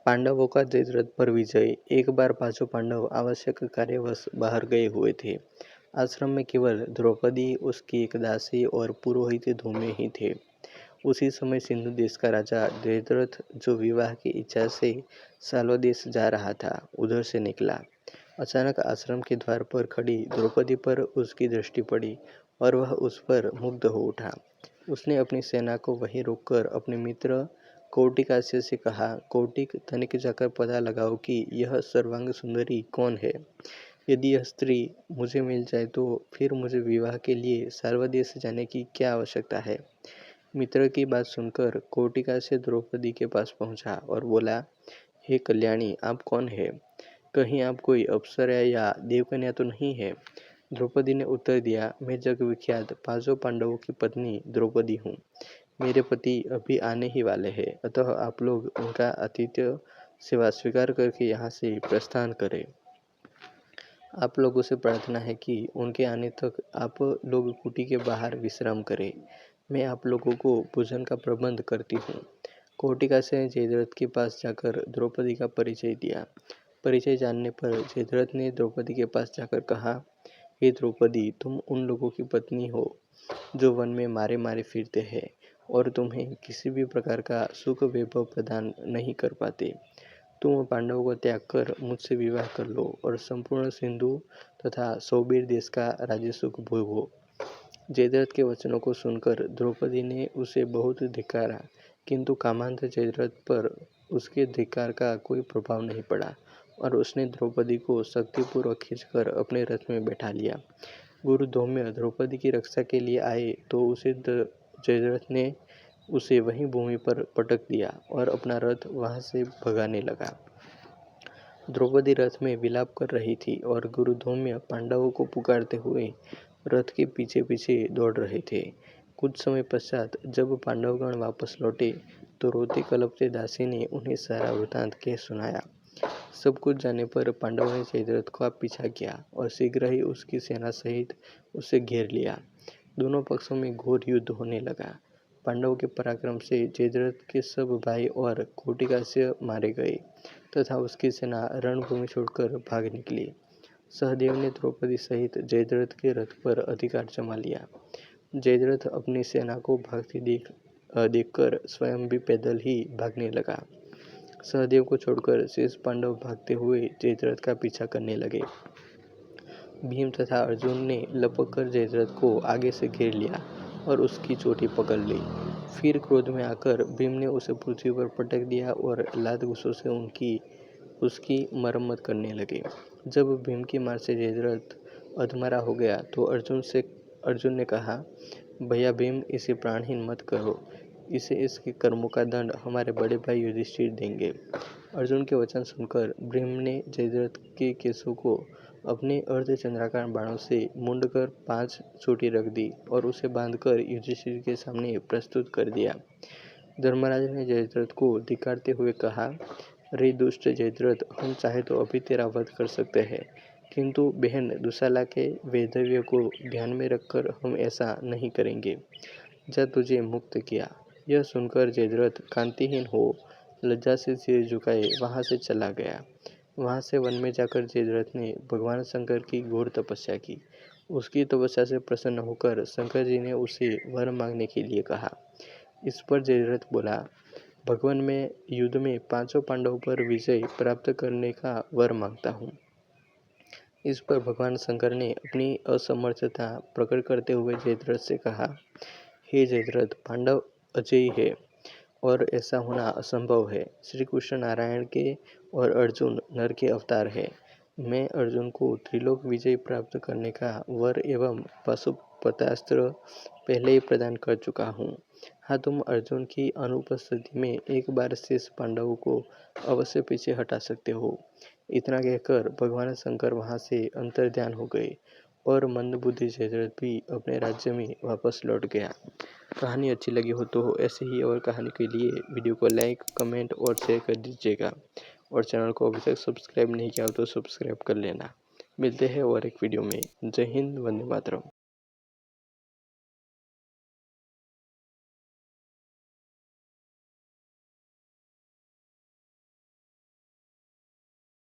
पांडवों का जयद्रथ पर विजय। एक बार पांचों पांडव आवश्यक कार्यवश बाहर गए हुए थे। आश्रम में केवल द्रौपदी, उसकी एक दासी और पुरोहित धूमे ही थे। उसी समय सिंधु देश का राजा जयद्रथ, जो विवाह की इच्छा से साल्व देश जा रहा था, उधर से निकला। अचानक आश्रम के द्वार पर खड़ी द्रौपदी पर उसकी दृष्टि पड़ी और वह उस पर मुग्ध हो उठा। उसने अपनी सेना को वहीं रोककर अपने मित्र कौटिकास्य से कहा, कौटिक, तनिक जाकर पता लगाओ कि यह सर्वांग सुंदरी कौन है। यदि यह स्त्री मुझे मिल जाए तो फिर मुझे विवाह के लिए साल्वदेश जाने की क्या आवश्यकता है। मित्र की बात सुनकर कौटिकास्य द्रौपदी के पास पहुंचा और बोला, हे कल्याणी, आप कौन है? कहीं आप कोई अप्सरा या देवकन्या तो नहीं है? द्रौपदी ने उत्तर दिया, मैं जग विख्यात पांचों पांडवों की पत्नी द्रौपदी हूँ। मेरे पति अभी आने ही वाले हैं, अतः आप लोग उनका आतिथ्य सेवा स्वीकार करके यहाँ से प्रस्थान करें। आप लोगों से प्रार्थना है कि उनके आने तक आप लोग कुटी के बाहर विश्राम करें। मैं आप लोगों को भोजन का प्रबंध करती हूँ। कौटिका से जयद्रथ के पास जाकर द्रौपदी का परिचय दिया। परिचय जानने पर जयद्रथ ने द्रौपदी के पास जाकर कहा, हे द्रौपदी, तुम उन लोगों की पत्नी हो जो वन में मारे मारे फिरते हैं और तुम्हें किसी भी प्रकार का सुख वैभव प्रदान नहीं कर पाते। तुम पांडवों को त्याग कर मुझसे विवाह कर लो और संपूर्ण सिंधु तथा सौबीर देश का राज्य सुख भोगो। जयद्रथ के वचनों को सुनकर द्रौपदी ने उसे बहुत धिक्कारा, किंतु कामांध जयद्रथ पर उसके धिक्कार का कोई प्रभाव नहीं पड़ा और उसने द्रौपदी को शक्तिपूर्वक खींचकर अपने रथ में बैठा लिया। गुरु धौम्य द्रौपदी की रक्षा के लिए आए तो जयद्रथ ने उसे वहीं भूमि पर पटक दिया और अपना रथ वहां से भगाने लगा। द्रौपदी रथ में विलाप कर रही थी और गुरु धौम्य पांडवों को पुकारते हुए रथ के पीछे पीछे दौड़ रहे थे। कुछ समय पश्चात जब पांडवगण वापस लौटे तो रोते कलपते दासी ने उन्हें सारा वृतांत कह सुनाया। सब कुछ जाने पर पांडवों ने जयद्रथ का पीछा किया और शीघ्र ही उसकी सेना सहित उसे घेर लिया। दोनों पक्षों में घोर युद्ध होने लगा। पांडवों के पराक्रम से जयद्रथ के सब भाई और कौटिकास्य मारे गए तथा उसकी सेना रणभूमि छोड़कर भाग निकली। सहदेव ने द्रौपदी सहित जयद्रथ के रथ पर अधिकार जमा लिया। जयद्रथ अपनी सेना को भागती देखकर स्वयं भी पैदल ही भागने लगा। सहदेव को छोड़कर शेष पांडव भागते हुए जयद्रथ का पीछा करने लगे। भीम तथा अर्जुन ने लपक कर जयद्रथ को आगे से घेर लिया और उसकी चोटी पकड़ ली। फिर क्रोध में आकर भीम ने उसे पृथ्वी पर पटक दिया और लात घूंसों से उसकी मरम्मत करने लगे। जब भीम की मार से जयद्रथ अधमरा हो गया तो अर्जुन ने कहा, भैया भीम, इसे प्राणहीन मत करो, इसे इसके कर्मों का दंड हमारे बड़े भाई युधिष्ठिर देंगे। अर्जुन के वचन सुनकर भीम ने जयद्रथ के केशों को अपने अर्धचंद्राकार बाणों से मुंडकर 5 चोटी रख दी और उसे बांधकर युधिष्ठिर के सामने प्रस्तुत कर दिया। धर्मराज ने जयद्रथ को धिक्कारते हुए कहा, रे दुष्ट जयद्रथ, हम चाहे तो अभी तेरा वध कर सकते हैं, किंतु बहन दुशाला के वैधव्य को ध्यान में रखकर हम ऐसा नहीं करेंगे। जा, तुझे मुक्त किया। यह सुनकर जयद्रथ कांतिहीन हो लज्जा से सिर झुकाए वहां से चला गया। वहां से वन में जाकर जयद्रथ ने भगवान शंकर की घोर तपस्या की। उसकी तपस्या से प्रसन्न होकर शंकर जी ने उसे वर मांगने के लिए कहा। इस पर जयद्रथ बोला, भगवान, मैं युद्ध में पांचों पांडवों पर विजय प्राप्त करने का वर मांगता हूँ। इस पर भगवान शंकर ने अपनी असमर्थता प्रकट करते हुए जयद्रथ से कहा, हे जयद्रथ, पांडव अजयी है और ऐसा होना असंभव है। श्री कृष्ण नारायण के और अर्जुन नर के अवतार है। मैं अर्जुन को त्रिलोक विजय प्राप्त करने का वर एवं पाशुपतास्त्र पहले ही प्रदान कर चुका हूँ। हाँ, तुम अर्जुन की अनुपस्थिति में एक बार शेष पांडवों को अवश्य पीछे हटा सकते हो। इतना कहकर भगवान शंकर वहां से अंतर्ध्यान हो गए और मंदबुद्धि जयद्रथ भी अपने राज्य में वापस लौट गया। कहानी अच्छी लगी हो तो ऐसे ही और कहानी के लिए वीडियो को लाइक, कमेंट और शेयर कर दीजिएगा और चैनल को अभी तक सब्सक्राइब नहीं किया हो तो सब्सक्राइब कर लेना। मिलते हैं और एक वीडियो में। जय हिंद, वंदे मातरम।